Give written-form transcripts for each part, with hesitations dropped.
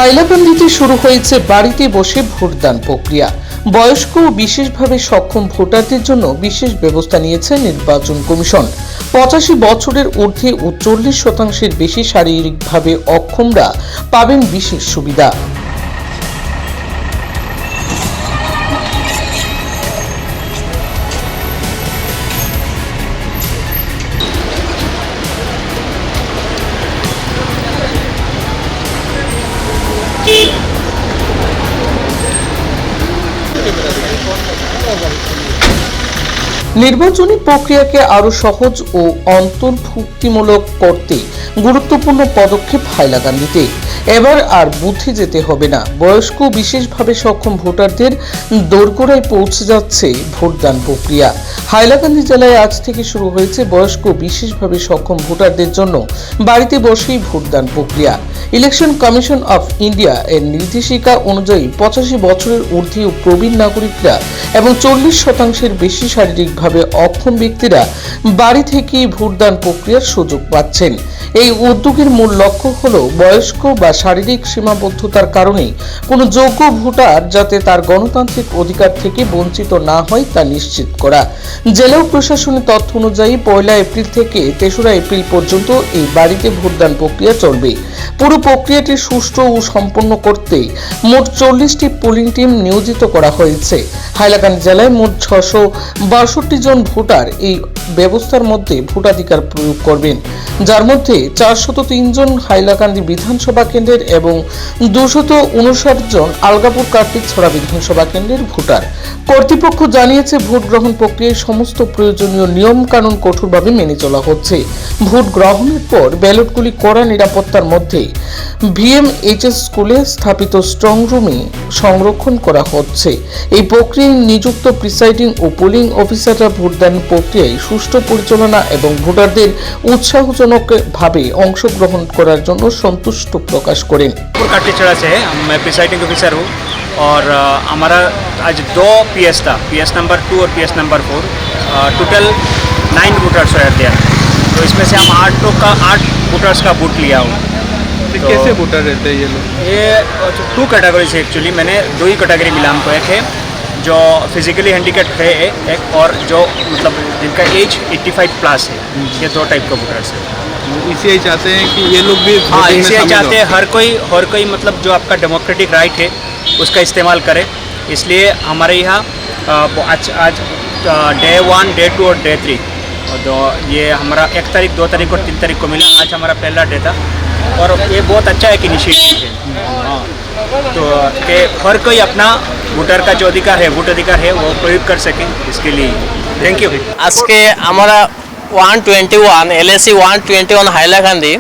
হাইলাকান্দিতে শুরু হয়েছে বাড়িতে বসে ভোটদান প্রক্রিয়া। বয়স্ক ও বিশেষভাবে সক্ষম ভোটারদের জন্য বিশেষ ব্যবস্থা নিয়েছে নির্বাচন কমিশন। 85 বছরের ঊর্ধ্বে ও 40% বেশি শারীরিকভাবে অক্ষমরা পাবেন বিশেষ সুবিধা। নির্বাচনী প্রক্রিয়াকে আরো সহজ ও অন্তর্ভুক্তিমূলক করতে গুরুত্বপূর্ণ পদক্ষেপ হাইলাকান্দিতে। এবার আর বুথে যেতে হবে না। বয়স্ক বিশেষভাবে সক্ষম ভোটারদের দোরগোড়ায় পৌঁছে যাচ্ছে ভোটদান প্রক্রিয়া। হাইলাকান্দি জেলায় আজ থেকে শুরু হয়েছে বয়স্ক বিশেষভাবে সক্ষম ভোটারদের জন্য বাড়িতে বসেই ভোটদান প্রক্রিয়া। ইলেকশন কমিশন অফ ইন্ডিয়া এর নির্দেশিকা অনুযায়ী 85 বছরের ঊর্ধ্বে ও প্রবীণ নাগরিকরা এবং 40% বেশি শারীরিকভাবে অক্ষম ব্যক্তিরা বাড়ি থেকেই ভোটদান প্রক্রিয়ার সুযোগ পাচ্ছেন। এই উদ্যোগের মূল লক্ষ্য হল বয়স্ক বা শারীরিক সীমাবদ্ধতার কারণে কোনো যোগ্য ভোটার যাতে তার গণতান্ত্রিক অধিকার থেকে বঞ্চিত না হয় তা নিশ্চিত করা। জেলা প্রশাসনের তথ্য অনুযায়ী 1 এপ্রিল থেকে 3রা এপ্রিল পর্যন্ত এই বাড়িতে ভোটদান প্রক্রিয়া চলবে। পুরো প্রক্রিয়াটি সুষ্ঠু ও সম্পন্ন করতে মোট 40টি পোলিং টিম নিয়োজিত করা হয়েছে। হাইলাকান্দি জেলায় মোট 662 জন ভোটার এই ব্যবস্থার মধ্যে ভোটাধিকার প্রয়োগ করবেন, যার মধ্যে 403 জন হাইলাকান্দি বিধানসভা কেন্দ্রের এবং 259 জন আলগাপুর কার্তিকছড়া বিধানসভা কেন্দ্রের ভোটার। কর্তৃপক্ষ জানিয়েছে ভোট গ্রহণ প্রক্রিয়ায় সমস্ত প্রয়োজনীয় নিয়ম কানুন কঠোরভাবে মেনে চলা হচ্ছে। ভোট গ্রহণের পর ব্যালটগুলি কড়া নিরাপত্তার মধ্যে VMHS স্কুলে স্থাপিত স্ট্রং রুমে সংরক্ষণ করা হচ্ছে। এই প্রক্রিয়ায় নিযুক্ত প্রিসাইডিং ও পোলিং অফিসাররা ভোটদান প্রক্রিয়ায় সুষ্ঠু পরিচালনা এবং ভোটারদের উৎসাহজনকভাবে অংশগ্রহণ করার জন্য সন্তুষ্ট প্রকাশ করেন। काटीचड़ा से है, मैं प्रिसाइडिंग ऑफिसर हूँ और हमारा आज 2 PS था, PS नंबर 2 और PS नंबर 4। टोटल 9 वोटर्स है देयर, तो इसमें से हम 8 वोटर्स का वोट लिया हूँ। तो कैसे वोटर रहते हैं ये लोग? ये 2 कैटेगरी से एक्चुअली मैंने 2 ही कैटेगरी मिला हमको। एक है जो फिजिकली हैंडीकैप है एक, और जो मतलब जिनका एज 85 प्लस है। ये 2 टाइप का वोटर्स है। इसीलिए चाहते हैं कि ये लोग भी हाँ, इसीलिए चाहते हैं हर कोई मतलब जो आपका डेमोक्रेटिक राइट है उसका इस्तेमाल करे। इसलिए हमारे यहाँ आज डे 1, डे 2 और डे 3, तो ये हमारा 1 तारीख, 2 तारीख और 3 तारीख को मिला। आज हमारा पहला डे था और ये बहुत अच्छा एक इनिशिएटिव है। हाँ, तो कि हर कोई अपना वोटर का जो अधिकार है, वोट अधिकार है, वो प्रयोग कर सकें। इसके लिए थैंक यू। आज के हमारा 121 LSC 121 হাইলাকান্দি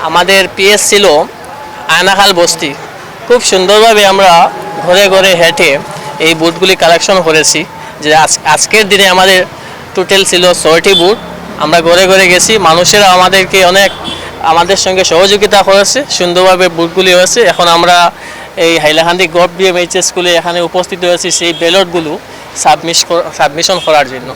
আমাদের PS ছিল আয়নাখাল বস্তি। খুব সুন্দরভাবে আমরা ঘরে ঘরে হেঁটে এই বুথগুলি কালেকশন করেছি। যে আজকের দিনে আমাদের টোটাল ছিল 6টি বুথ। আমরা ঘরে ঘরে গেছি, মানুষেরা আমাদেরকে অনেক আমাদের সঙ্গে সহযোগিতা করেছে, সুন্দরভাবে বুথগুলি হয়েছে। এখন আমরা এই হাইলাকান্দি VMHS স্কুলে এখানে উপস্থিত হয়েছি সেই ব্যালটগুলো সাবমিশন করার জন্য।